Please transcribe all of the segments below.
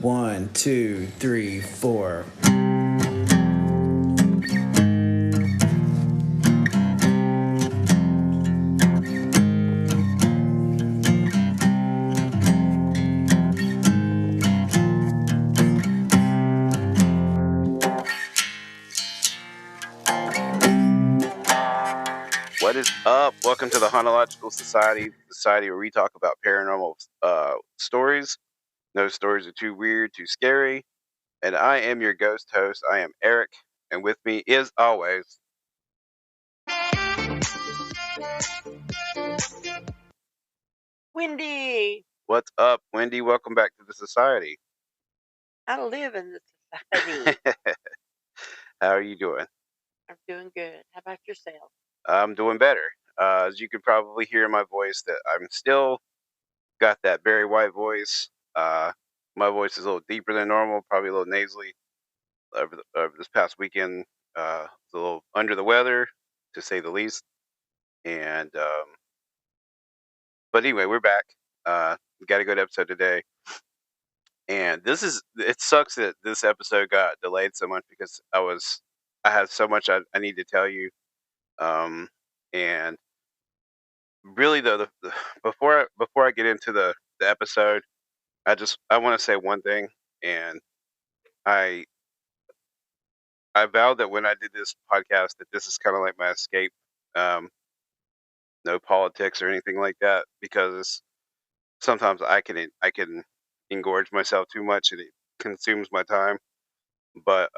One, two, three, four. What is up? Welcome to the Hauntological Society where we talk about paranormal stories. No stories are too weird, too scary. And I am your ghost host. I am Eric, and with me, as always, Wendy, what's up, Wendy? Welcome back to the society. I live in the society. How are you doing? I'm doing good. How about yourself? I'm doing better. As you can probably hear in my voice, that I'm still got that very white voice. My voice is a little deeper than normal, probably a little nasally. Over this past weekend, was a little under the weather, to say the least. And but anyway, we're back. We got a good episode today, and it sucks that this episode got delayed so much because I had so much I need to tell you. And really though, before I get into the episode, I want to say one thing, and I I vowed that when I did this podcast that this is kind of like my escape. Um, no politics or anything like that, because sometimes I can engorge myself too much and it consumes my time. But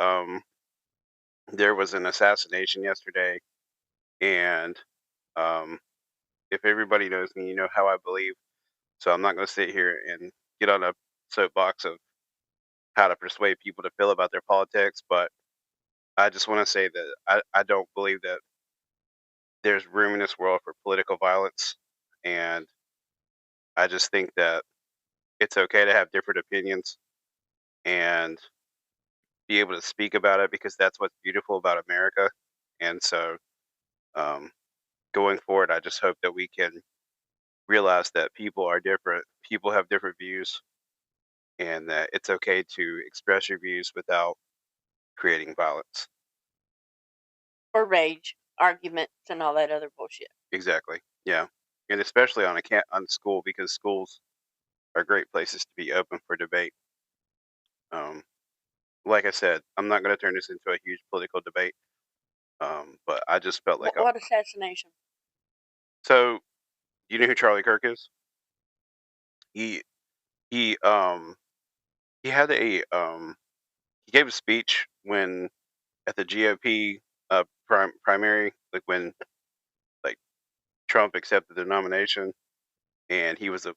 there was an assassination yesterday, and um, if everybody knows me, you know how I believe. So I'm not going to sit here and get on a soapbox of how to persuade people to feel about their politics, but I just want to say that I don't believe that there's room in this world for political violence, and I just think that it's okay to have different opinions and be able to speak about it, because that's what's beautiful about America. And so, um, going forward, I just hope that we can realize that people are different, people have different views, and that it's okay to express your views without creating violence. Or rage, arguments, and all that other bullshit. Exactly. Yeah. And especially on school, because schools are great places to be open for debate. Um, like I said, I'm not going to turn this into a huge political debate. But I just felt like What assassination? so. You know who Charlie Kirk is? He he um he had he gave a speech when at the GOP primary, like when like Trump accepted the nomination, and he was a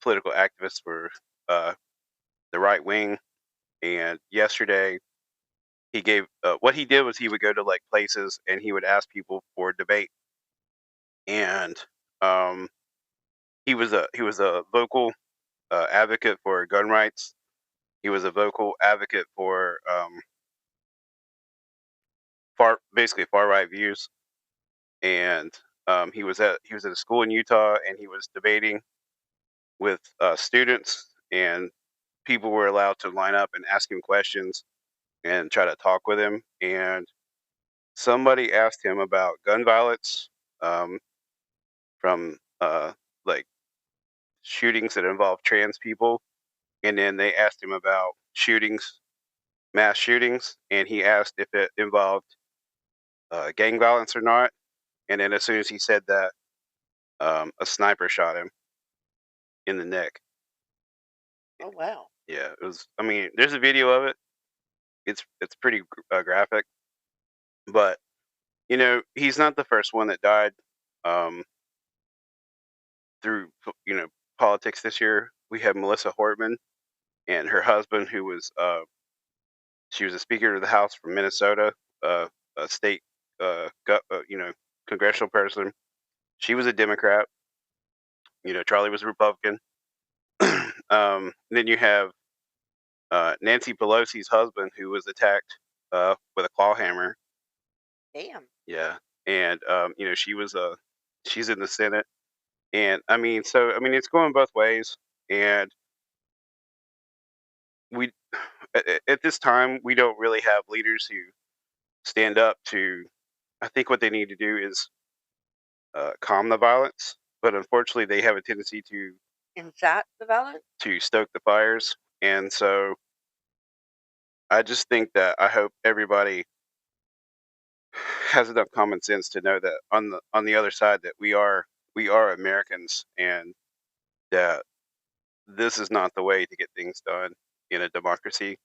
political activist for uh the right wing. And yesterday he gave what he did was he would go to like places and he would ask people for debate. And um he was a vocal advocate for gun rights. He was a vocal advocate for basically far right views. And he was at a school in Utah, and he was debating with students, and people were allowed to line up and ask him questions and try to talk with him. And somebody asked him about gun violence, um, from like shootings that involve trans people, and then they asked him about mass shootings, and he asked if it involved gang violence or not. And then as soon as he said that, a sniper shot him in the neck. Oh, wow. Yeah, it was. I mean, there's a video of it. It's pretty graphic, but you know, he's not the first one that died um, through politics this year. We have Melissa Hortman and her husband, who was she was a Speaker of the House from Minnesota, a state congressional person. She was a Democrat. You know, Charlie was a Republican. Then you have Nancy Pelosi's husband, who was attacked with a claw hammer. Damn. Yeah, and you know, she's in the Senate, and I mean, it's going both ways. And we at this time we don't really have leaders who stand up to. I think what they need to do is calm the violence, but unfortunately they have a tendency Incite the violence? to stoke the fires, and so I just think that I hope everybody has enough common sense to know that on the other side that we are Americans, and that this is not the way to get things done in a democracy,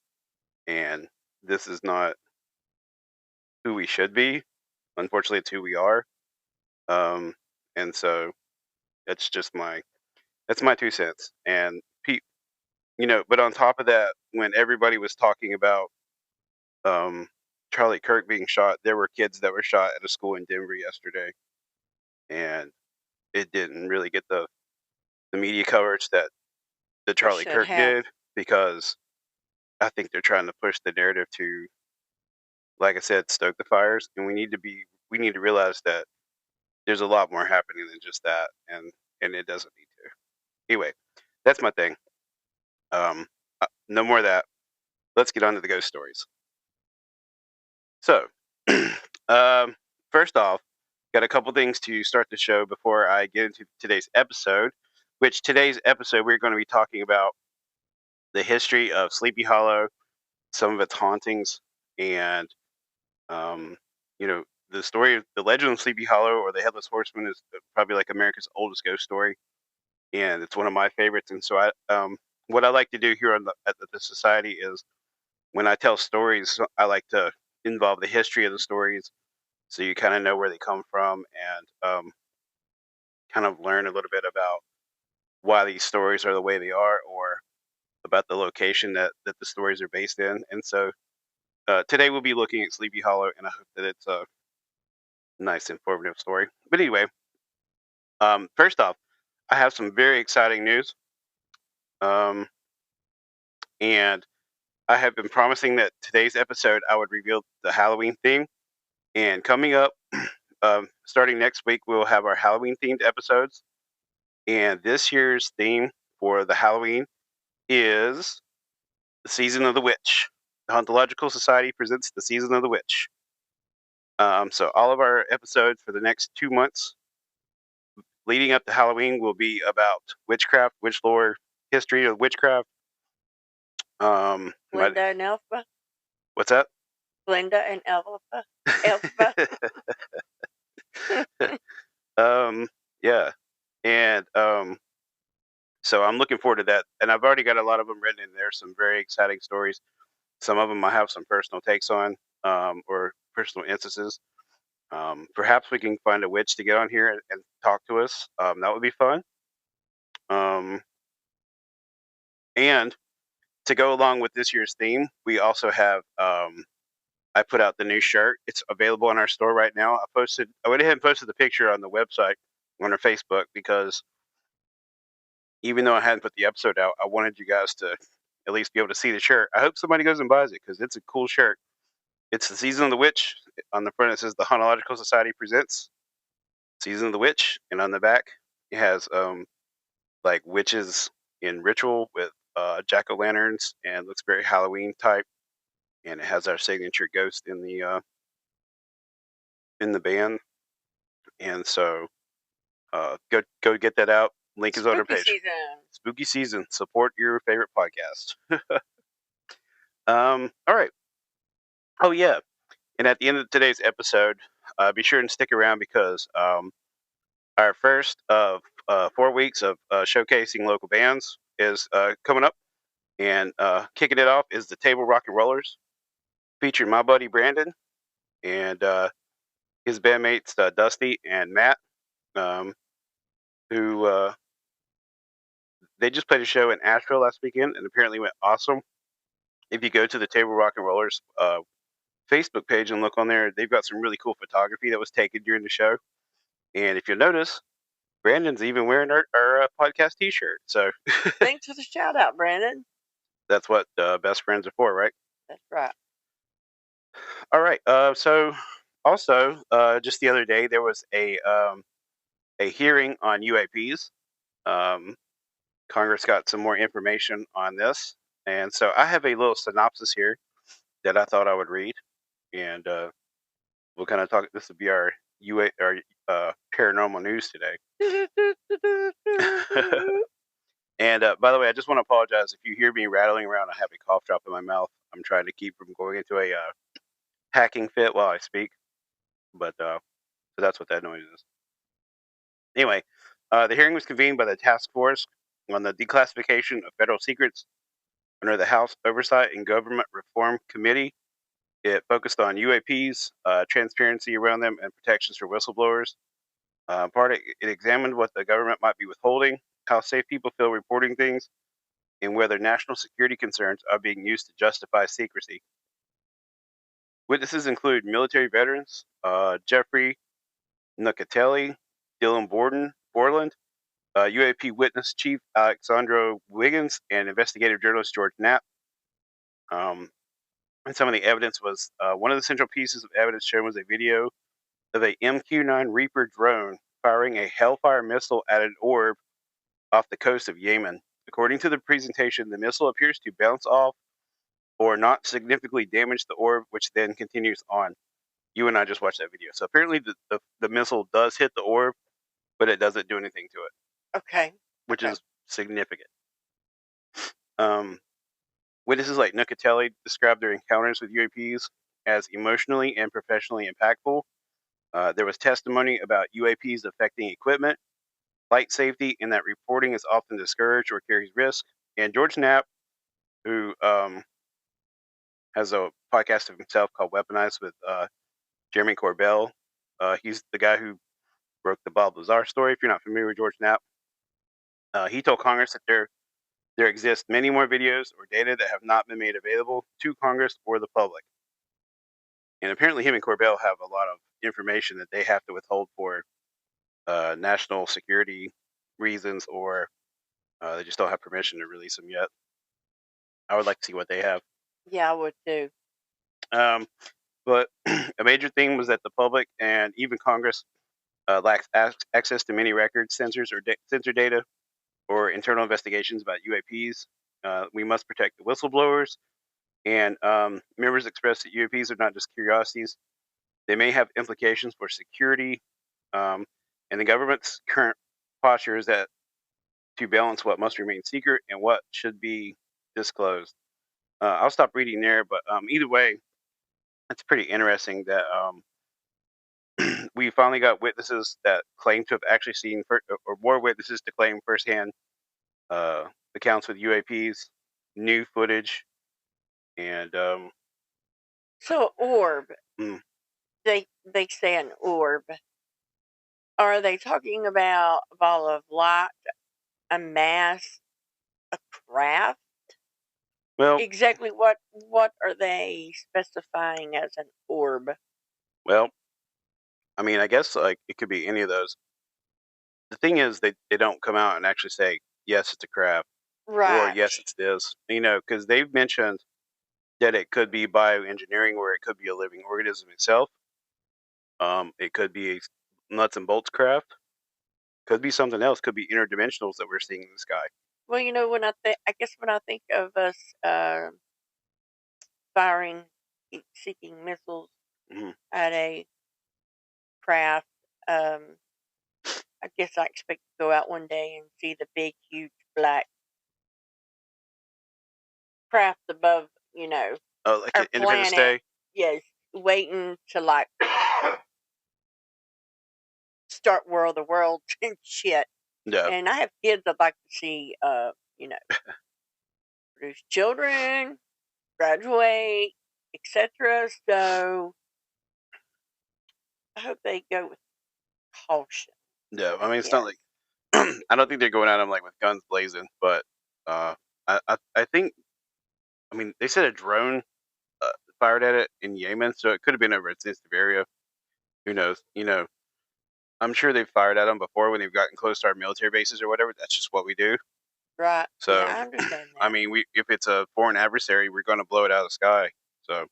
and this is not who we should be. Unfortunately, it's who we are. Um, and so that's just that's my 2 cents. And but on top of that, when everybody was talking about um, Charlie Kirk being shot, there were kids that were shot at a school in Denver yesterday, and it didn't really get the media coverage that the Charlie should Kirk have. did, because I think they're trying to push the narrative to, like I said, stoke the fires, and we need to realize that there's a lot more happening than just that, and it doesn't need to. Anyway, that's my thing. No more of that. Let's get on to the ghost stories. So, first off, got a couple things to start the show before I get into today's episode. Which today's episode we're going to be talking about the history of Sleepy Hollow, some of its hauntings, and the story of the legend of Sleepy Hollow, or the Headless Horseman, is probably like America's oldest ghost story, and it's one of my favorites. And so what I like to do here at the society is, when I tell stories, I like to involve the history of the stories, so you kind of know where they come from, and kind of learn a little bit about why these stories are the way they are, or about the location that the stories are based in. And so today we'll be looking at Sleepy Hollow, and I hope that it's a nice, informative story. But anyway, first off, I have some very exciting news. And I have been promising that today's episode I would reveal the Halloween theme. And coming up, starting next week, we'll have our Halloween themed episodes. And this year's theme for the Halloween is the Season of the Witch. The Hauntological Society presents the Season of the Witch. So all of our episodes for the next 2 months leading up to Halloween will be about witchcraft, witch lore, history of witchcraft. Glenda and Elpha. What's that? Glenda and Elpha. Yeah. And so I'm looking forward to that. And I've already got a lot of them written in there, some very exciting stories. Some of them I have some personal takes on, or personal instances. Perhaps we can find a witch to get on here and talk to us. That would be fun. And to go along with this year's theme, we also have I put out the new shirt. It's available on our store right now. I went ahead and posted the picture on the website on our Facebook, because even though I hadn't put the episode out, I wanted you guys to at least be able to see the shirt. I hope somebody goes and buys it, because it's a cool shirt. It's the Season of the Witch. On the front it says the Hauntological Society presents Season of the Witch, and on the back it has like witches in ritual with jack-o'-lanterns, and looks very Halloween type. And it has our signature ghost in the band. And so go get that out. Link is on our page. Season. Spooky season. Support your favorite podcast. All right. Oh yeah. And at the end of today's episode, be sure and stick around, because our first of 4 weeks of showcasing local bands is coming up. And kicking it off is the Table Rock and Rollers, featuring my buddy Brandon and his bandmates Dusty and Matt, who they just played a show in Asheville last weekend, and apparently went awesome. If you go to the Table Rock and Rollers Facebook page and look on there, they've got some really cool photography that was taken during the show. And if you'll notice, Brandon's even wearing our podcast T-shirt. So thanks for the shout out, Brandon. That's what best friends are for, right? That's right. All right. So also, just the other day, there was a hearing on UAPs. Congress got some more information on this, And so I have a little synopsis here that I thought I would read, and we'll kind of talk. This would be our paranormal news today. And by the way, I just want to apologize if you hear me rattling around. I have a cough drop in my mouth. I'm trying to keep from going into a hacking fit while I speak, but so that's what that noise is. Anyway, the hearing was convened by the task force on the declassification of federal secrets under the House Oversight and Government Reform Committee. It focused on UAPs, transparency around them, and protections for whistleblowers. It examined what the government might be withholding, how safe people feel reporting things, and whether national security concerns are being used to justify secrecy. Witnesses include military veterans Jeffrey Nucatelli, Dylan Borland, UAP witness Chief Alexandro Wiggins, and investigative journalist George Knapp. And some of the evidence was one of the central pieces of evidence shown was a video of a MQ-9 Reaper drone firing a Hellfire missile at an orb off the coast of Yemen. According to the presentation, the missile appears to bounce off or not significantly damage the orb, which then continues on. You and I just watched that video. So apparently the missile does hit the orb, but it doesn't do anything to it. Okay. Which is significant. Witnesses like Nucatelli described their encounters with UAPs as emotionally and professionally impactful. There was testimony about UAPs affecting equipment, flight safety, and that reporting is often discouraged or carries risk. And George Knapp, who has a podcast of himself called Weaponized with Jeremy Corbell, he's the guy who broke the Bob Lazar story. If you're not familiar with George Knapp, he told Congress that there exist many more videos or data that have not been made available to Congress or the public. And apparently him and Corbell have a lot of information that they have to withhold for national security reasons, or they just don't have permission to release them yet. I would like to see what they have. Yeah, I would too. But a major thing was that the public and even Congress lacks access to many records, sensors, or sensor data, or internal investigations about UAPs. We must protect the whistleblowers. And members expressed that UAPs are not just curiosities. They may have implications for security. And the government's current posture is that to balance what must remain secret and what should be disclosed. I'll stop reading there, but either way, it's pretty interesting that we finally got witnesses that claim to have actually seen, or more witnesses to claim firsthand accounts with UAPs, new footage, and so orb. Mm. They say an orb. Are they talking about a ball of light, a mass, a craft? Well, exactly what are they specifying as an orb? Well, I mean, I guess like it could be any of those. The thing is, they don't come out and actually say yes, it's a craft, right? Or yes, it's this. Because they've mentioned that it could be bioengineering, or it could be a living organism itself. It could be a nuts and bolts craft. Could be something else. Could be interdimensionals that we're seeing in the sky. Well, when I think of us firing, seeking missiles at a craft, I guess I expect to go out one day and see the big, huge black craft above, Oh, like our Independence planet. Day. Yes, waiting to start World of Worlds and shit. Yeah. And I have kids I'd like to see, produce children, graduate, etc. So I hope they go with caution. Yeah, I mean, it's not like I don't think they're going at them like with guns blazing, but I think, I mean, they said a drone fired at it in Yemen, so it could have been over a sensitive area. Who knows? I'm sure they've fired at them before when they've gotten close to our military bases or whatever. That's just what we do. Right. So, yeah, I understand that. I mean, if it's a foreign adversary, we're going to blow it out of the sky. So,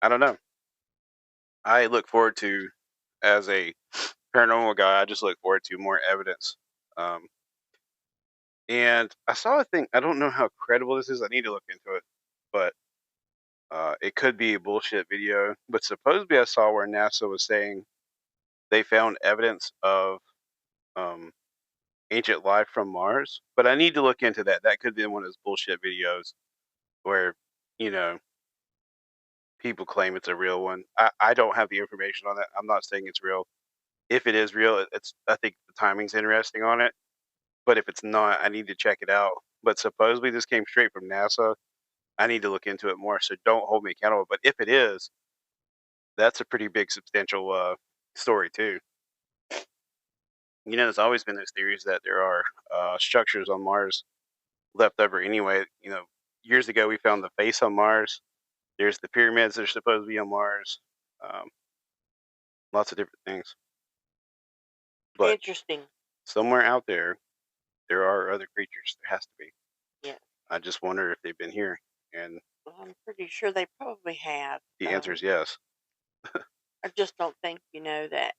I don't know. I look forward to, as a paranormal guy, I just look forward to more evidence. And I saw a thing. I don't know how credible this is. I need to look into it, but it could be a bullshit video. But supposedly, I saw where NASA was saying they found evidence of um, ancient life from Mars. But I need to look into that. That could be one of those bullshit videos where, you know, people claim it's a real one. I don't have the information on that. I'm not saying it's real. If it is real, it's I think the timing's interesting on it. But if it's not, I need to check it out. But supposedly this came straight from NASA. I need to look into it more, so don't hold me accountable. But if it is, that's a pretty big, substantial story too. You know, there's always been those theories that there are structures on Mars left over anyway. You know, years ago we found the face on Mars. There's the pyramids that are supposed to be on Mars. Um, Lots of different things. But Interesting. somewhere out there, there are other creatures. There has to be. Yeah. I just wonder if they've been here. And Well, I'm pretty sure they probably have. the answer is yes. I just don't think, that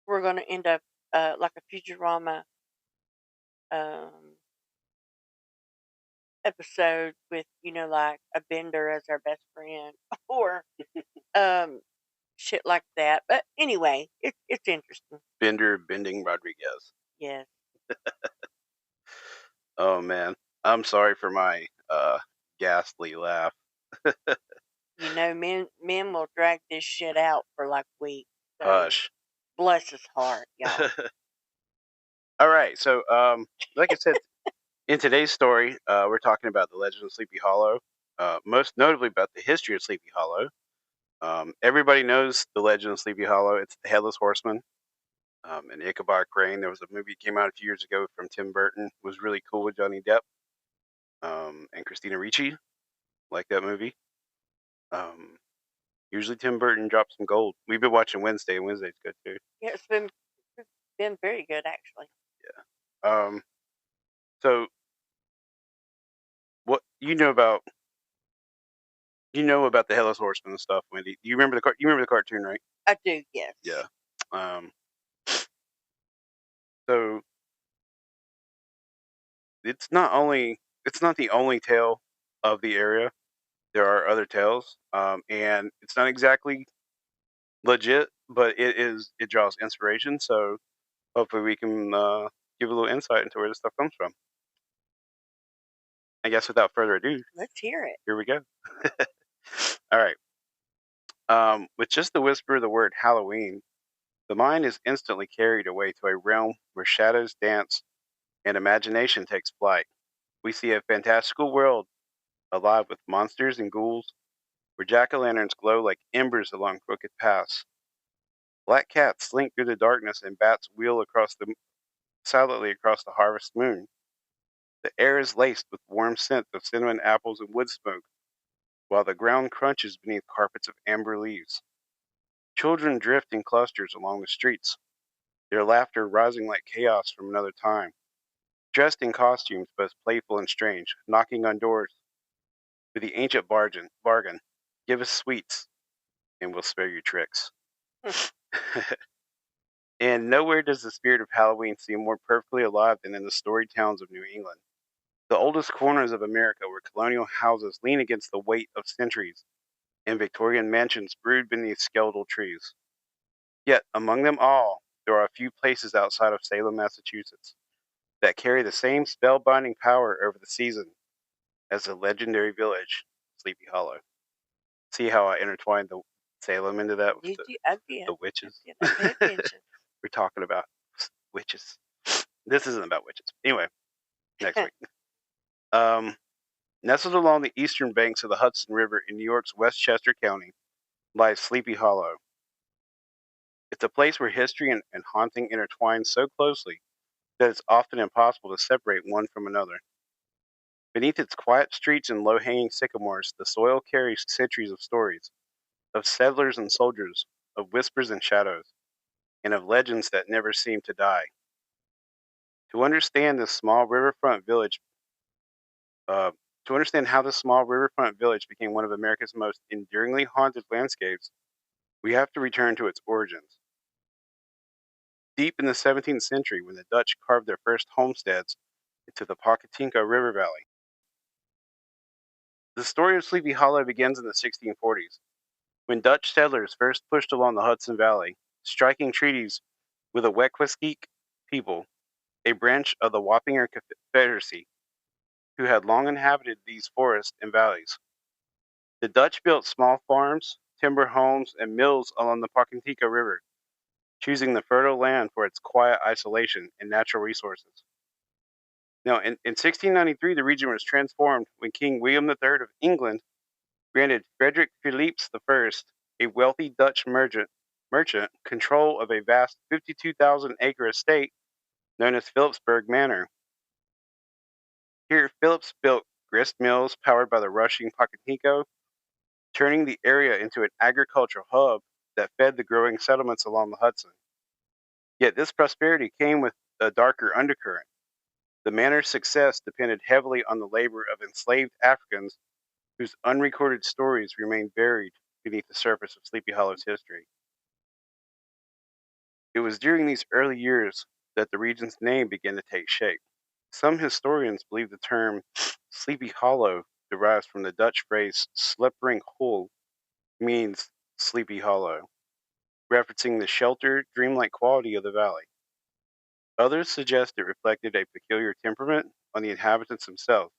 we're going to end up like a Futurama um, episode with, like a Bender as our best friend or um, shit like that. But anyway, it's interesting. Bender Bending Rodriguez. Yes. Oh man, I'm sorry for my ghastly laugh. Men will drag this shit out for like weeks. So Hush. bless his heart, y'all. All right, so like I said, in today's story, we're talking about the legend of Sleepy Hollow, most notably about the history of Sleepy Hollow. Everybody knows the legend of Sleepy Hollow. It's the Headless Horseman. And Ichabod Crane. There was a movie that came out a few years ago from Tim Burton. It was really cool with Johnny Depp and Christina Ricci. Like that movie. Usually Tim Burton drops some gold. We've been watching Wednesday, and Wednesday's good too. Yeah, it's been very good actually. Yeah. So what you know about the Headless Horseman and stuff, Wendy? You remember the cartoon, right? I do, yes. Yeah. So it's not the only tale of the area. There are other tales, and it's not exactly legit, but it draws inspiration. So hopefully we can give a little insight into where this stuff comes from. I guess without further ado, let's hear it. Here we go. All right. With just the whisper of the word Halloween, the mind is instantly carried away to a realm where shadows dance and imagination takes flight. We see a fantastical world alive with monsters and ghouls, where jack-o'-lanterns glow like embers along crooked paths. Black cats slink through the darkness and bats wheel silently across the harvest moon. The air is laced with warm scent of cinnamon apples and wood smoke, while the ground crunches beneath carpets of amber leaves. Children drift in clusters along the streets, their laughter rising like chaos from another time, dressed in costumes both playful and strange, knocking on doors with the ancient bargain, give us sweets, and we'll spare you tricks. And nowhere does the spirit of Halloween seem more perfectly alive than in the storied towns of New England, the oldest corners of America where colonial houses lean against the weight of centuries and Victorian mansions brood beneath skeletal trees. Yet, among them all, there are a few places outside of Salem, Massachusetts, that carry the same spellbinding power over the season as the legendary village, Sleepy Hollow. See how I intertwined the Salem into that with the witches? I pay attention. We're talking about witches. This isn't about witches. Anyway, next week. Nestled along the eastern banks of the Hudson River in New York's Westchester County lies Sleepy Hollow. It's a place where history and haunting intertwine so closely that it's often impossible to separate one from another. Beneath its quiet streets and low-hanging sycamores, the soil carries centuries of stories, of settlers and soldiers, of whispers and shadows, and of legends that never seem to die. To understand this small riverfront village, to understand how this small riverfront village became one of America's most enduringly haunted landscapes, we have to return to its origins. Deep in the 17th century, when the Dutch carved their first homesteads into the Pocatello River Valley. The story of Sleepy Hollow begins in the 1640s, when Dutch settlers first pushed along the Hudson Valley, striking treaties with the Wequesquik people, a branch of the Wappinger Confederacy, who had long inhabited these forests and valleys. The Dutch built small farms, timber homes, and mills along the Pocatello River, choosing the fertile land for its quiet isolation and natural resources. Now, in 1693, the region was transformed when King William III of England granted Frederick Philips I, a wealthy Dutch merchant, control of a vast 52,000-acre estate known as Philipsburg Manor. Here, Phillips built grist mills powered by the rushing Pocatello, turning the area into an agricultural hub that fed the growing settlements along the Hudson. Yet this prosperity came with a darker undercurrent. The manor's success depended heavily on the labor of enslaved Africans whose unrecorded stories remain buried beneath the surface of Sleepy Hollow's history. It was during these early years that the region's name began to take shape. Some historians believe the term Sleepy Hollow derives from the Dutch phrase "sleepering hol," means sleepy hollow, referencing the sheltered, dreamlike quality of the valley. Others suggest it reflected a peculiar temperament on the inhabitants themselves,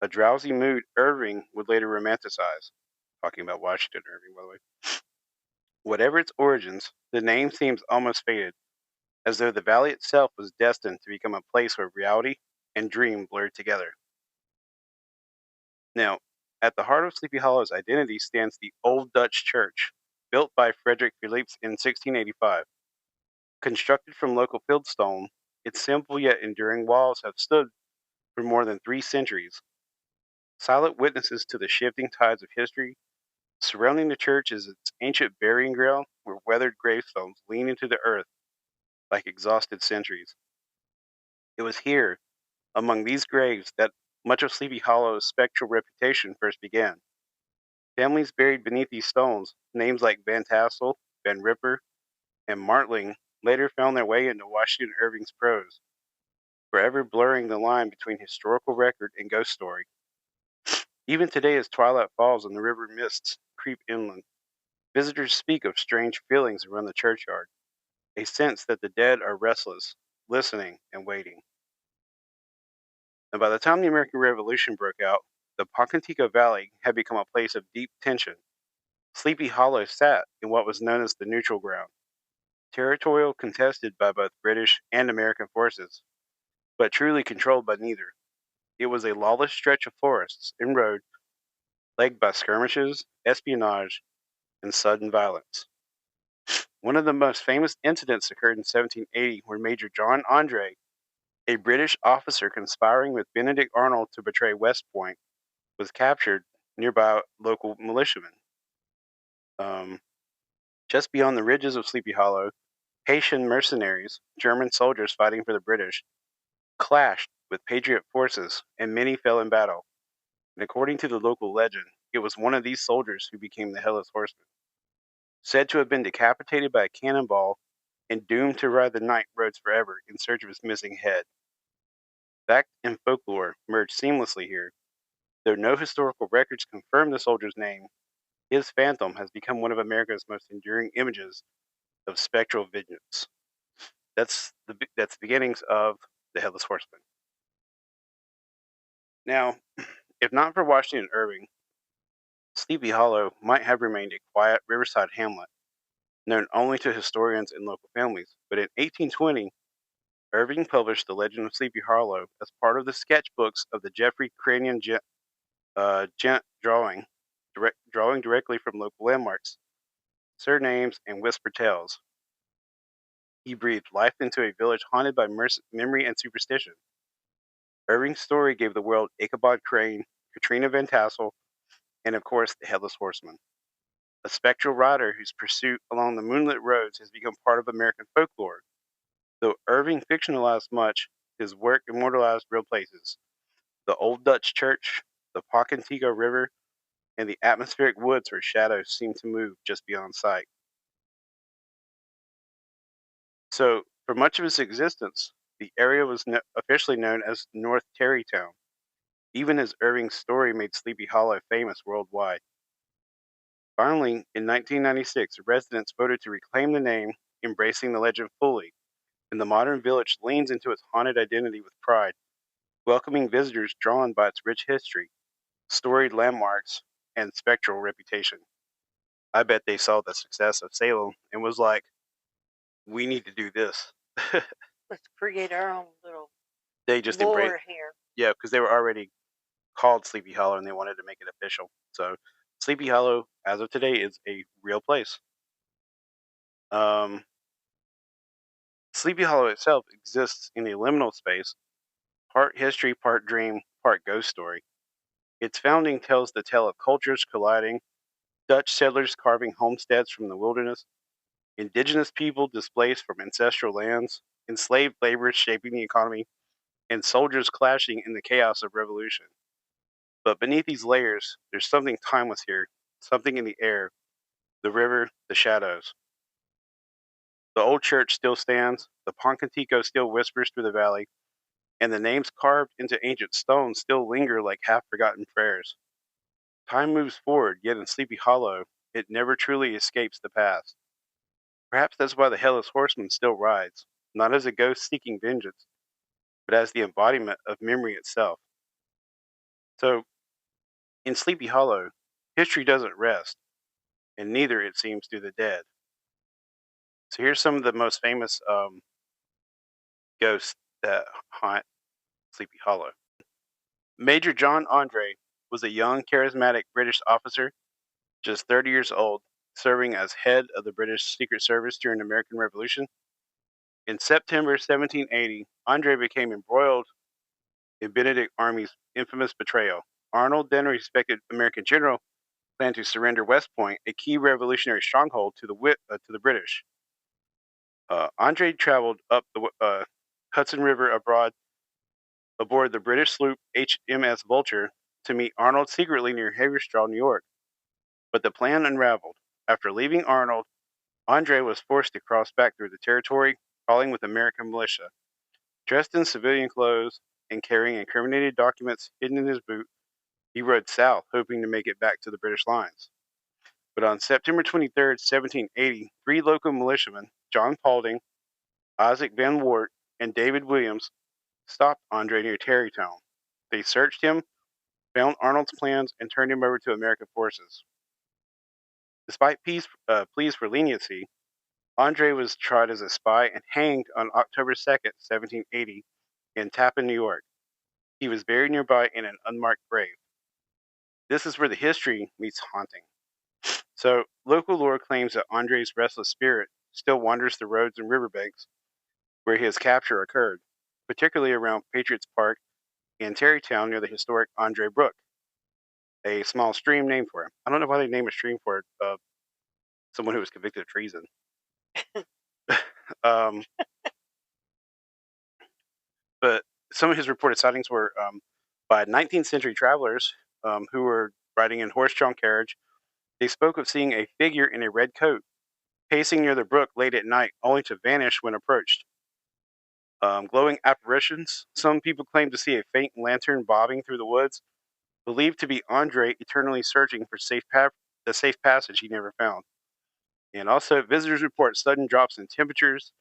a drowsy mood Irving would later romanticize. Talking about Washington Irving, by the way. Whatever its origins, the name seems almost faded, as though the valley itself was destined to become a place where reality and dream blurred together. Now, at the heart of Sleepy Hollow's identity stands the Old Dutch Church, built by Frederick Philips in 1685. Constructed from local fieldstone, its simple yet enduring walls have stood for more than 3 centuries. Silent witnesses to the shifting tides of history, surrounding the church is its ancient burying ground where weathered gravestones lean into the earth like exhausted centuries. It was here, among these graves, that much of Sleepy Hollow's spectral reputation first began. Families buried beneath these stones, names like Van Tassel, Van Ripper, and Martling, later found their way into Washington Irving's prose, forever blurring the line between historical record and ghost story. Even today, as twilight falls and the river mists creep inland, visitors speak of strange feelings around the churchyard, a sense that the dead are restless, listening and waiting. And by the time the American Revolution broke out, the Pocatello Valley had become a place of deep tension. Sleepy Hollow sat in what was known as the neutral ground, territorial contested by both British and American forces, but truly controlled by neither. It was a lawless stretch of forests and road plagued by skirmishes, espionage, and sudden violence. One of the most famous incidents occurred in 1780 when Major John Andre, a British officer conspiring with Benedict Arnold to betray West Point, was captured nearby local militiamen. Just beyond the ridges of Sleepy Hollow, Haitian mercenaries, German soldiers fighting for the British, clashed with Patriot forces, and many fell in battle. And according to the local legend, it was one of these soldiers who became the Headless Horseman, said to have been decapitated by a cannonball and doomed to ride the night roads forever in search of his missing head. Fact and folklore merge seamlessly here. Though no historical records confirm the soldier's name, his phantom has become one of America's most enduring images of spectral vengeance. That's the beginnings of the Headless Horseman. Now, if not for Washington Irving, Sleepy Hollow might have remained a quiet riverside hamlet, known only to historians and local families. But in 1820, Irving published The Legend of Sleepy Hollow as part of the sketchbooks of the Jeffrey Cranion Gent drawing directly from local landmarks, surnames, and whispered tales. He breathed life into a village haunted by memory and superstition. Irving's story gave the world Ichabod Crane, Katrina Van Tassel, and of course the Headless Horseman, a spectral rider whose pursuit along the moonlit roads has become part of American folklore. Though Irving fictionalized much, his work immortalized real places: the Old Dutch Church, the Pocatello River, and the atmospheric woods where shadows seem to move just beyond sight. So, for much of his existence, the area was officially known as North Tarrytown, even as Irving's story made Sleepy Hollow famous worldwide. Finally, in 1996, residents voted to reclaim the name, embracing the legend fully, and the modern village leans into its haunted identity with pride, welcoming visitors drawn by its rich history, storied landmarks, and spectral reputation. I bet they saw the success of Salem and was like, we need to do this. Let's create our own little They just embraced, lore here. yeah, because they were already called Sleepy Hollow and they wanted to make it official. So Sleepy Hollow, as of today, is a real place. Sleepy Hollow itself exists in a liminal space, part history, part dream, part ghost story. Its founding tells the tale of cultures colliding, Dutch settlers carving homesteads from the wilderness, indigenous people displaced from ancestral lands, enslaved laborers shaping the economy, and soldiers clashing in the chaos of revolution. But beneath these layers, there's something timeless here, something in the air, the river, the shadows. The old church still stands, the Poncantico still whispers through the valley, and the names carved into ancient stones still linger like half-forgotten prayers. Time moves forward, yet in Sleepy Hollow, it never truly escapes the past. Perhaps that's why the Headless Horseman still rides, not as a ghost seeking vengeance, but as the embodiment of memory itself. So, in Sleepy Hollow, history doesn't rest, and neither, it seems, do the dead. So here's some of the most famous ghosts that haunt Sleepy Hollow. Major John Andre was a young, charismatic British officer, just 30 years old, serving as head of the British Secret Service during the American Revolution. In September 1780, Andre became embroiled in Benedict Army's infamous betrayal. Arnold, then a respected American general, planned to surrender West Point, a key revolutionary stronghold, to the British. Andre traveled up the Hudson River aboard the British sloop HMS Vulture to meet Arnold secretly near Haverstraw, New York. But the plan unraveled. After leaving Arnold, Andre was forced to cross back through the territory, calling with American militia. Dressed in civilian clothes and carrying incriminated documents hidden in his boot, he rode south, hoping to make it back to the British lines. But on September 23rd, 1780, three local militiamen, John Paulding, Isaac Van Wart, and David Williams, stopped Andre near Tarrytown. They searched him, found Arnold's plans, and turned him over to American forces. Despite pleas for leniency, Andre was tried as a spy and hanged on October 2nd, 1780, in Tappan, New York. He was buried nearby in an unmarked grave. This is where the history meets haunting. So, local lore claims that Andre's restless spirit still wanders the roads and riverbanks where his capture occurred, particularly around Patriots Park in Tarrytown near the historic Andre Brook, a small stream named for him. I don't know why they named a stream for someone who was convicted of treason. But some of his reported sightings were by 19th century travelers who were riding in horse-drawn carriage. They spoke of seeing a figure in a red coat pacing near the brook late at night, only to vanish when approached. Glowing apparitions. Some people claim to see a faint lantern bobbing through the woods, believed to be Andre eternally searching for the safe passage he never found. And also, visitors report sudden drops in temperatures,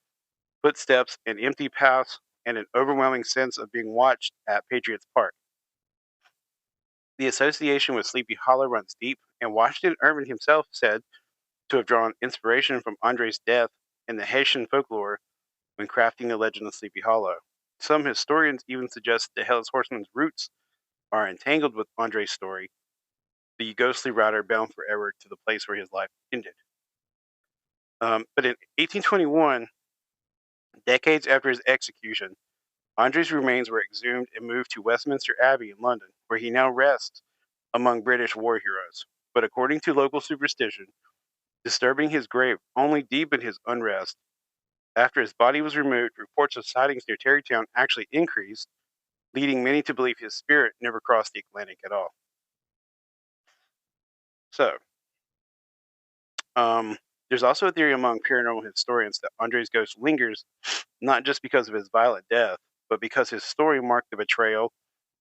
footsteps, and empty paths, and an overwhelming sense of being watched at Patriots Park. The association with Sleepy Hollow runs deep, and Washington Irving himself said to have drawn inspiration from Andre's death and the Haitian folklore when crafting the legend of Sleepy Hollow. Some historians even suggest the Headless Horseman's roots are entangled with Andre's story, the ghostly rider bound forever to the place where his life ended. But in 1821, decades after his execution, Andre's remains were exhumed and moved to Westminster Abbey in London, where he now rests among British war heroes. But according to local superstition, disturbing his grave only deepened his unrest. After his body was removed, reports of sightings near Tarrytown actually increased, leading many to believe his spirit never crossed the Atlantic at all. So, there's also a theory among paranormal historians that Andre's ghost lingers not just because of his violent death, but because his story marked the betrayal,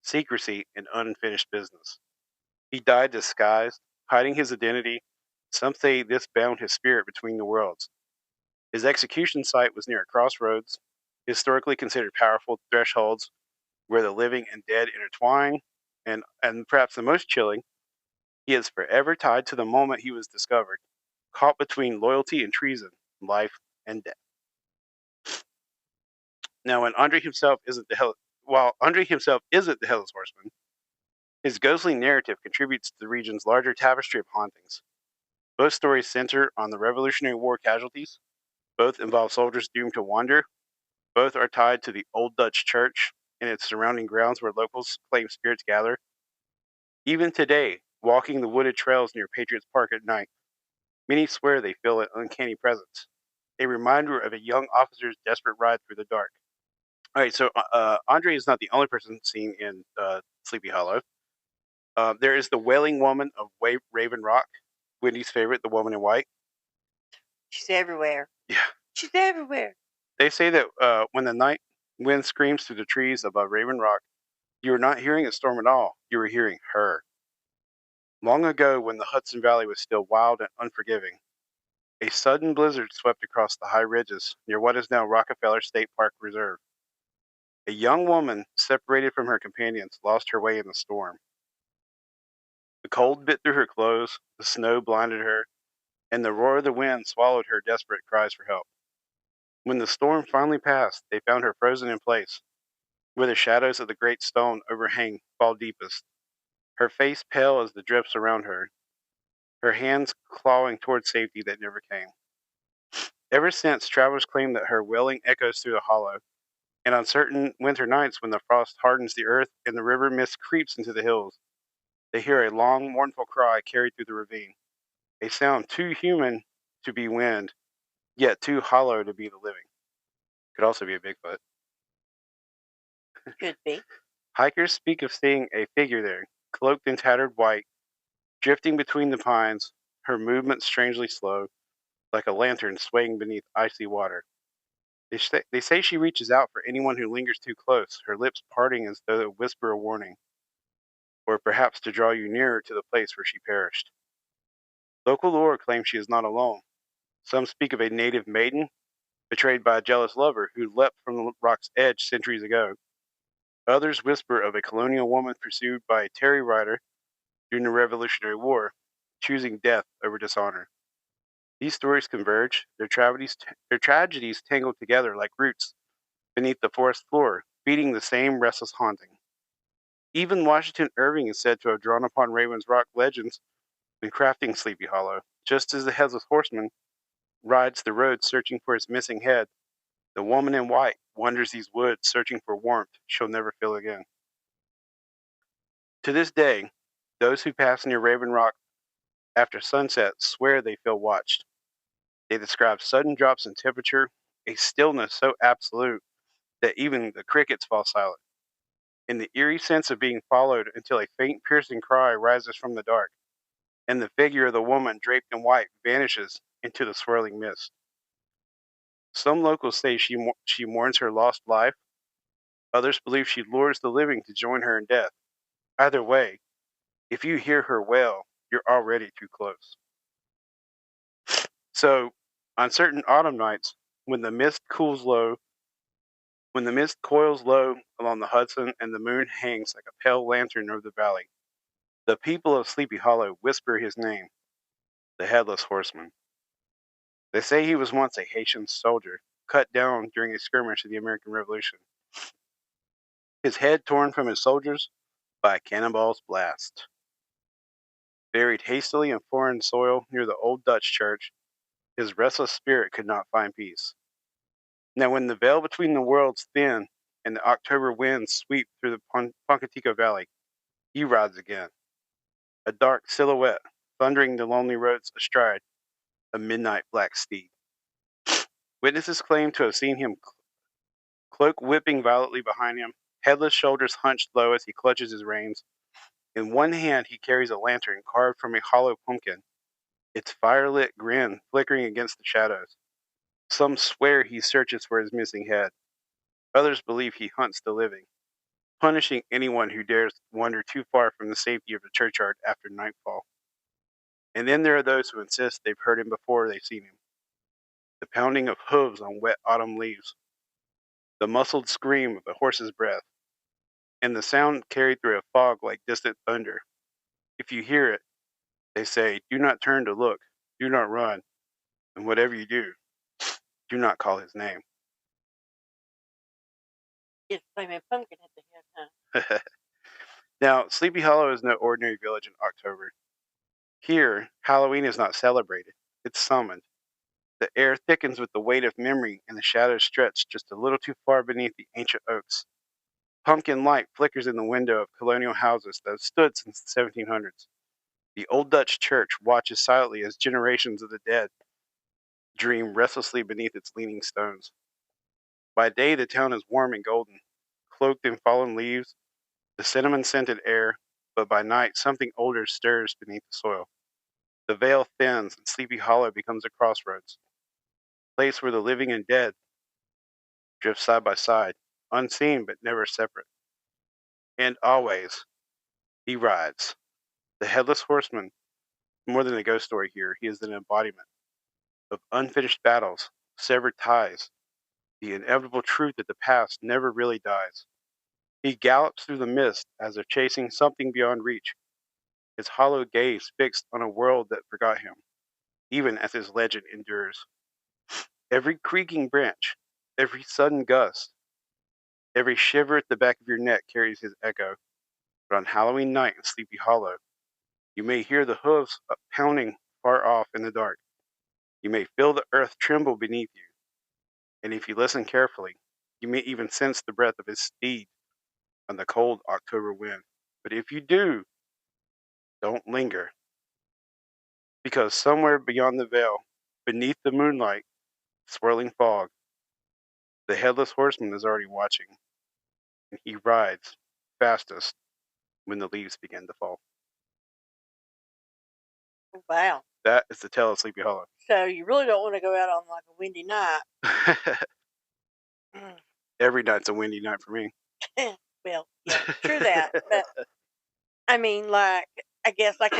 secrecy, and unfinished business. He died disguised, hiding his identity. Some say this bound his spirit between the worlds. His execution site was near a crossroads, historically considered powerful thresholds where the living and dead intertwine, and perhaps the most chilling, he is forever tied to the moment he was discovered, caught between loyalty and treason, life and death. Now, when Andre himself isn't the while Andre himself isn't the Headless Horseman, his ghostly narrative contributes to the region's larger tapestry of hauntings. Both stories center on the Revolutionary War casualties. Both involve soldiers doomed to wander. Both are tied to the Old Dutch Church and its surrounding grounds where locals claim spirits gather. Even today, walking the wooded trails near Patriots Park at night, many swear they feel an uncanny presence, a reminder of a young officer's desperate ride through the dark. All right, so Andre is not the only person seen in Sleepy Hollow. There is the Wailing Woman of Raven Rock, Wendy's favorite, the woman in white. She's everywhere. Yeah. She's everywhere. They say that when the night wind screams through the trees above Raven Rock, you are not hearing a storm at all. You are hearing her. Long ago, when the Hudson Valley was still wild and unforgiving, a sudden blizzard swept across the high ridges near what is now Rockefeller State Park Reserve. A young woman, separated from her companions, lost her way in the storm. The cold bit through her clothes, the snow blinded her, and the roar of the wind swallowed her desperate cries for help. When the storm finally passed, they found her frozen in place, where the shadows of the great stone overhang fall deepest, her face pale as the drifts around her, her hands clawing toward safety that never came. Ever since, travelers claim that her wailing echoes through the hollow, and on certain winter nights when the frost hardens the earth and the river mist creeps into the hills, they hear a long, mournful cry carried through the ravine, a sound too human to be wind, yet too hollow to be the living. Could also be a Bigfoot. Could be. Hikers speak of seeing a figure there, cloaked in tattered white, drifting between the pines, her movements strangely slow, like a lantern swaying beneath icy water. They say she reaches out for anyone who lingers too close, her lips parting as though to whisper a warning, or perhaps to draw you nearer to the place where she perished. Local lore claims she is not alone. Some speak of a native maiden, betrayed by a jealous lover who leapt from the rock's edge centuries ago. Others whisper of a colonial woman pursued by a Terry rider during the Revolutionary War, choosing death over dishonor. These stories converge, their tragedies tangled together like roots beneath the forest floor, feeding the same restless haunting. Even Washington Irving is said to have drawn upon Raven's Rock legends when crafting Sleepy Hollow. Just as the Headless Horseman rides the road searching for his missing head, the woman in white wanders these woods searching for warmth she'll never feel again. To this day, those who pass near Raven Rock after sunset swear they feel watched. They describe sudden drops in temperature, a stillness so absolute that even the crickets fall silent, and the eerie sense of being followed until a faint piercing cry rises from the dark, and the figure of the woman draped in white vanishes into the swirling mist. Some locals say she mourns her lost life. Others believe she lures the living to join her in death. Either way, if you hear her wail, you're already too close. So, on certain autumn nights, when the mist coils low along the Hudson and the moon hangs like a pale lantern over the valley, the people of Sleepy Hollow whisper his name, the Headless Horseman. They say he was once a Haitian soldier, cut down during a skirmish in the American Revolution. His head torn from his soldiers by a cannonball's blast. Buried hastily in foreign soil near the old Dutch church, his restless spirit could not find peace. Now, when the veil between the worlds thin and the October winds sweep through the Poncatico Valley, he rides again, a dark silhouette thundering the lonely roads astride a midnight black steed. Witnesses claim to have seen him, cloak whipping violently behind him, headless shoulders hunched low as he clutches his reins. In one hand, he carries a lantern carved from a hollow pumpkin, its fire-lit grin flickering against the shadows. Some swear he searches for his missing head. Others believe he hunts the living, punishing anyone who dares wander too far from the safety of the churchyard after nightfall. And then there are those who insist they've heard him before they've seen him. The pounding of hooves on wet autumn leaves, the muffled scream of a horse's breath, and the sound carried through a fog like distant thunder. If you hear it, they say, do not turn to look, do not run, and whatever you do not call his name. It's flaming pumpkin at the head, huh? Now, Sleepy Hollow is no ordinary village in October. Here, Halloween is not celebrated, it's summoned. The air thickens with the weight of memory, and the shadows stretch just a little too far beneath the ancient oaks. Pumpkin light flickers in the window of colonial houses that have stood since the 1700s. The old Dutch church watches silently as generations of the dead dream restlessly beneath its leaning stones. By day, the town is warm and golden, cloaked in fallen leaves, the cinnamon-scented air, but by night, something older stirs beneath the soil. The veil thins, and Sleepy Hollow becomes a crossroads, a place where the living and dead drift side by side, unseen but never separate. And always, he rides. The Headless Horseman, more than a ghost story here, he is an embodiment of unfinished battles, severed ties, the inevitable truth that the past never really dies. He gallops through the mist as if chasing something beyond reach, his hollow gaze fixed on a world that forgot him, even as his legend endures. Every creaking branch, every sudden gust, every shiver at the back of your neck carries his echo. But on Halloween night in Sleepy Hollow, you may hear the hooves pounding far off in the dark. You may feel the earth tremble beneath you. And if you listen carefully, you may even sense the breath of his steed on the cold October wind. But if you do, don't linger. Because somewhere beyond the veil, beneath the moonlight, swirling fog, the Headless Horseman is already watching. And he rides fastest when the leaves begin to fall. Wow. That is the tale of Sleepy Hollow. So you really don't want to go out on like a windy night. Every night's a windy night for me. Well, yeah, true that. But I mean, like, I guess like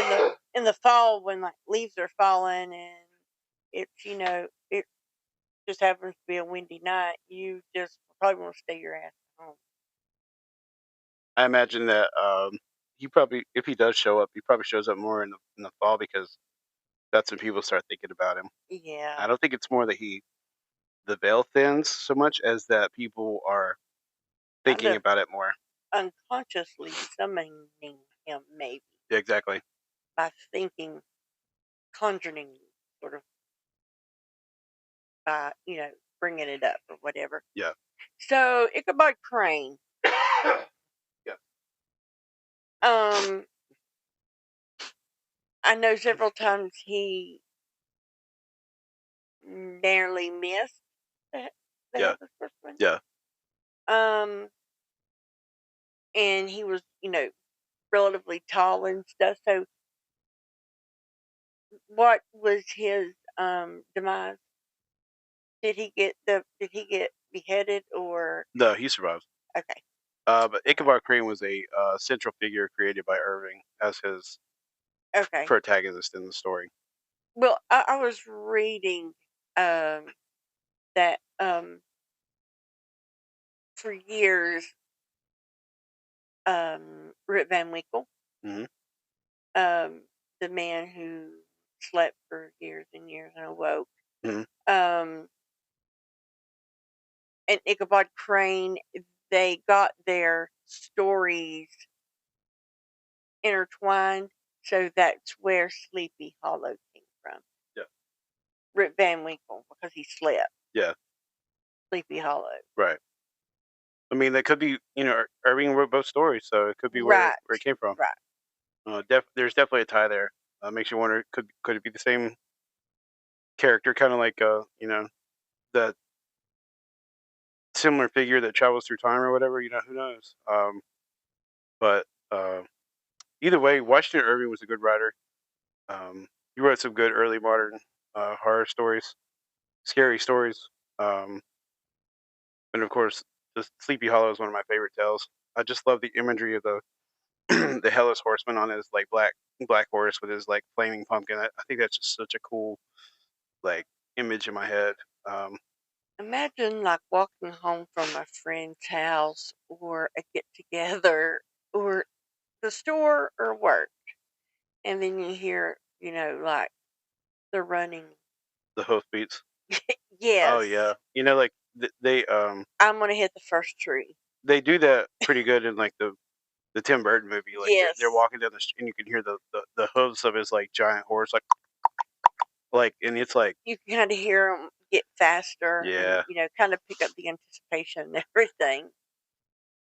in the fall when like leaves are falling and it's it just happens to be a windy night, you just probably want to stay your ass at home. I imagine that he probably, if he does show up, he probably shows up more in the fall because that's when people start thinking about him. Yeah. I don't think it's more that the veil thins so much as that people are thinking about it more. Unconsciously summoning him, maybe. Yeah, exactly. By thinking, conjuring, sort of, by, bringing it up or whatever. Yeah. So, Ichabod Crane. Yeah. I know several times he narrowly missed the Yeah. first one. Yeah. And he was, relatively tall and stuff. So, what was his demise? Did he get beheaded or? No, he survives. Okay. But Ichabod Crane was a central figure created by Irving as his protagonist in the story. Well, I was reading that for years, Rip Van Winkle, Mm-hmm. the man who slept for years and years and awoke, Mm-hmm. and Ichabod Crane, they got their stories intertwined, so that's where Sleepy Hollow came from. Yeah. Rip Van Winkle, because he slept. Yeah. Sleepy Hollow. Right. I mean, that could be, Irving wrote both stories, so it could be where it came from. Right. There's definitely a tie there. Makes you wonder, could it be the same character, kind of like, the similar figure that travels through time or whatever? Who knows? But either way, Washington Irving was a good writer. He wrote some good early modern horror stories. scary stories. Um, and of course, the Sleepy Hollow is one of my favorite tales. I just love the imagery of the the Headless Horseman on his like black horse with his like flaming pumpkin. I think that's just such a cool like image in my head. Um, Imagine like walking home from a friend's house or a get together or the store or work, and then you hear, like they're running. the hoofbeats. Oh Yes, yeah, you know, like I'm gonna hit the first tree. they do that pretty good in like the Tim Burton movie. Like they're Yes, walking down the street and you can hear the hooves of his like giant horse like and it's like you can kind of hear them get faster, and yeah, kind of pick up the anticipation and everything.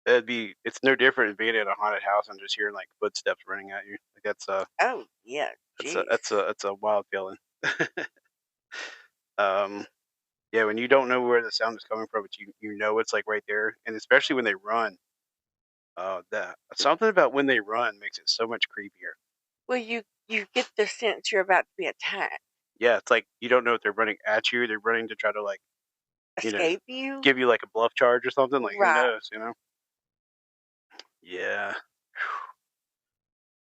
it's no different than being in a haunted house and just hearing like footsteps running at you. Like Oh yeah, jeez. that's a wild feeling. um, yeah, when you don't know where the sound is coming from, but you know it's like right there, and especially when they run. That something about when they run makes it so much creepier. Well, you get the sense you're about to be attacked. Yeah, it's like you don't know if they're running at you. They're running to try to like you know Escape you? give you like a bluff charge or something. Like who Right. knows, you know? Yeah.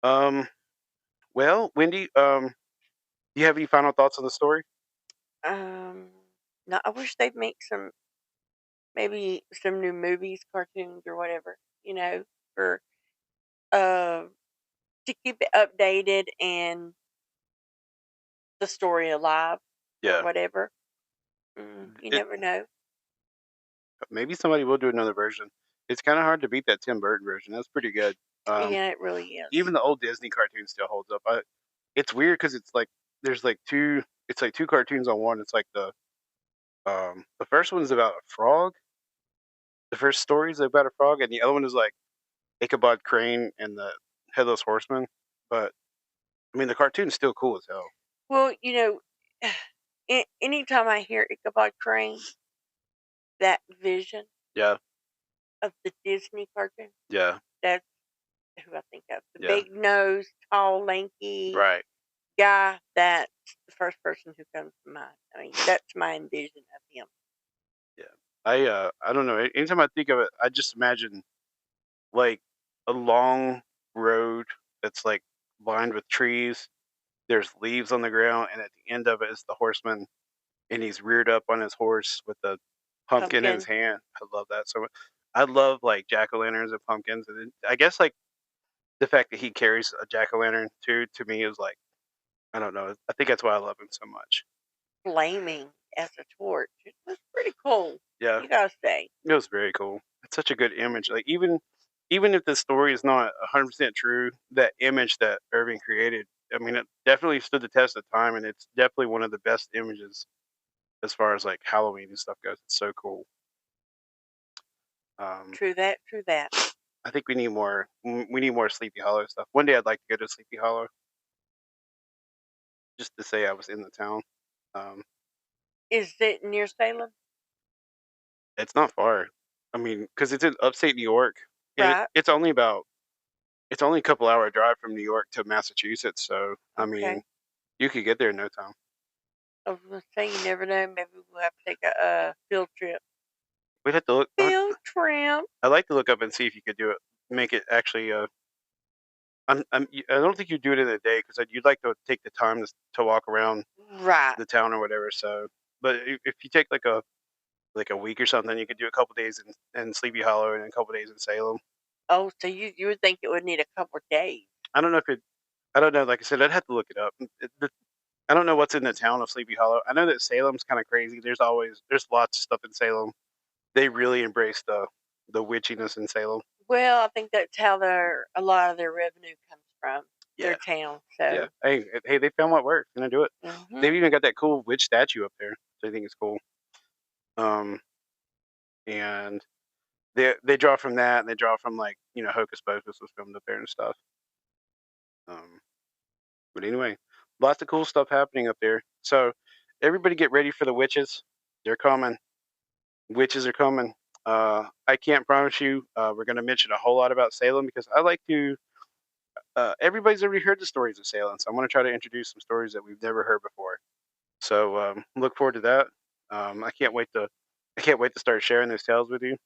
Um. Well, Wendy. Do you have any final thoughts on the story? Um, no, I wish they'd make maybe some new movies, cartoons, or whatever. For uh to keep it updated and the story alive or Yeah. whatever. You It never know. maybe somebody will do another version. It's kind of hard to beat that Tim Burton version. That's pretty good. Um. Yeah, it really is. Even the old Disney cartoon still holds up. It's weird because it's like there's like two. It's like two cartoons on one. It's like the first one's about a frog. The first story is about a frog, and the other one is like Ichabod Crane and the Headless Horseman. But I mean, the cartoon's still cool as hell. Well, anytime I hear Ichabod Crane, that vision Yeah, of the Disney cartoon, yeah, that's who I think of. The yeah. big nose, tall, lanky Right. guy, that's the first person who comes to mind. I mean, that's my envision of him. Yeah. I don't know. Anytime I think of it, I just imagine like a long road that's like lined with trees. There's leaves on the ground, and at the end of it is the horseman, and he's reared up on his horse with the pumpkin in his Pumpkin. hand. I love that so much. I love like jack o' lanterns and pumpkins, and I guess like the fact that he carries a jack o' lantern too to me is like I don't know. I think that's why I love him so much. Flaming as a torch. It was pretty cool. Yeah, You gotta say. it was very cool. It's such a good image. Like even if the story is not 100% true, that image that Irving created, I mean, it definitely stood the test of time, and it's definitely one of the best images as far as like Halloween and stuff goes. It's so cool. Um, True that, true that. I think we need more. We need more Sleepy Hollow stuff. One day I'd like to go to Sleepy Hollow just to say I was in the town. Um, Is it near Salem? it's not far. I mean, because it's in upstate New York, and Right. it's only a couple hour drive from New York to Massachusetts. So I Okay. mean, you could get there in no time. I was gonna say you never know. Maybe we'll have to take a field trip. We'd have to look. Field trip. I'd like to look up and see if you could do it. Make it actually. I don't think you do it in a day because you'd like to take the time to walk around Right. the town or whatever. So, but if you take like a week or something, you could do a couple days in Sleepy Hollow and a couple days in Salem. Oh, so you would think it would need a couple of days. I don't know if it. I don't know. Like I said, I'd have to look it up. I don't know what's in the town of Sleepy Hollow. I know that Salem's kind of crazy. There's lots of stuff in Salem. They really embrace the witchiness in Salem. Well, I think that's how a lot of their revenue comes from Yeah, their town. yeah. So. Hey, they found what works. Gonna do it. They've Mhm. even got that cool witch statue up there. So I think it's cool. Um, and they draw from that, and they draw from like Hocus Pocus was filmed up there and stuff. Um, but anyway, lots of cool stuff happening up there. So everybody get ready for the witches. They're coming. Witches are coming. I can't promise you we're going to mention a whole lot about Salem because I like to. Everybody's already heard the stories of Salem, so I'm going to try to introduce some stories that we've never heard before. So look forward to that. I can't wait to start sharing those tales with you.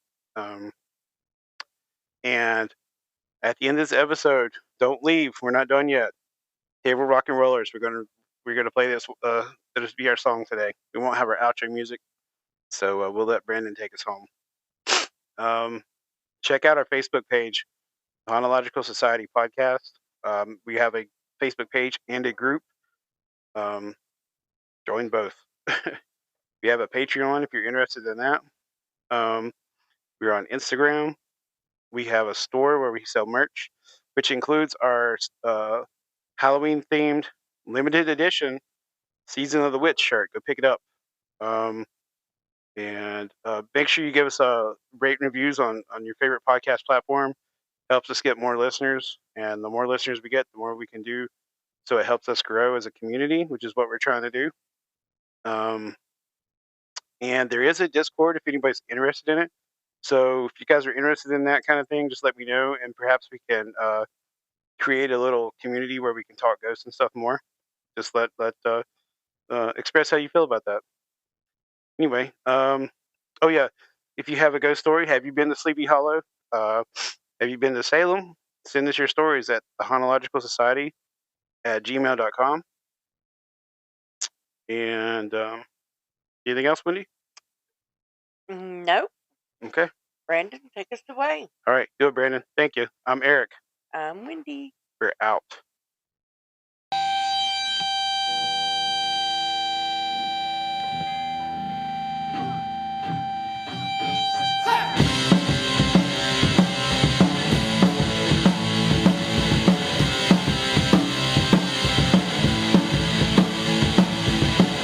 And at the end of this episode, don't leave. We're not done yet. Table Rock and Rollers. We're gonna play this. It'll be our song today. We won't have our outro music, so we'll let Brandon take us home. Check out our Facebook page, Chronological Society Podcast. We have a Facebook page and a group. Join both. We have a Patreon if you're interested in that. We're on Instagram. We have a store where we sell merch, which includes our Halloween themed limited edition Season of the Witch shirt. Go pick it up. And make sure you give us rate and reviews on your favorite podcast platform. Helps us get more listeners, and the more listeners we get, the more we can do. So it helps us grow as a community, which is what we're trying to do. And there is a Discord if anybody's interested in it. So if you guys are interested in that kind of thing, just let me know, and perhaps we can create a little community where we can talk ghosts and stuff more. Just express how you feel about that. Anyway, oh yeah, if you have a ghost story, have you been to Sleepy Hollow? Have you been to Salem? Send us your stories at thehonologicalsociety@gmail.com. And anything else, Wendy? No. Okay. Brandon, take us away. All right, do it, Brandon. Thank you. I'm Eric. I'm Wendy. We're out.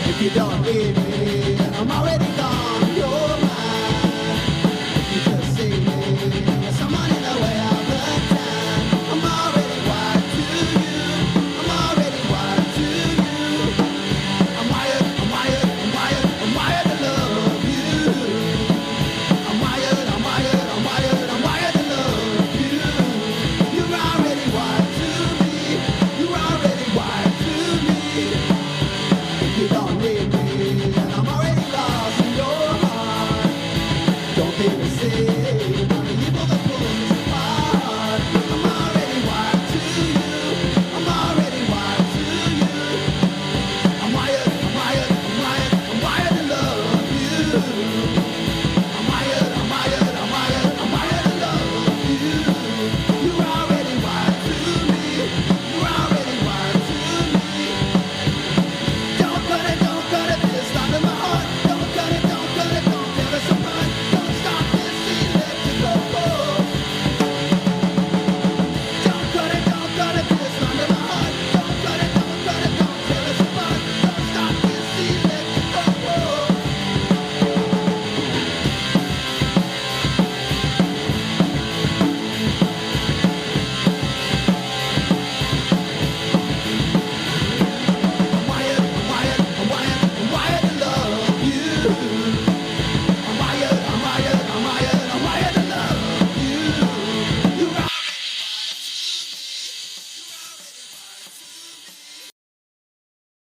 If you don't need me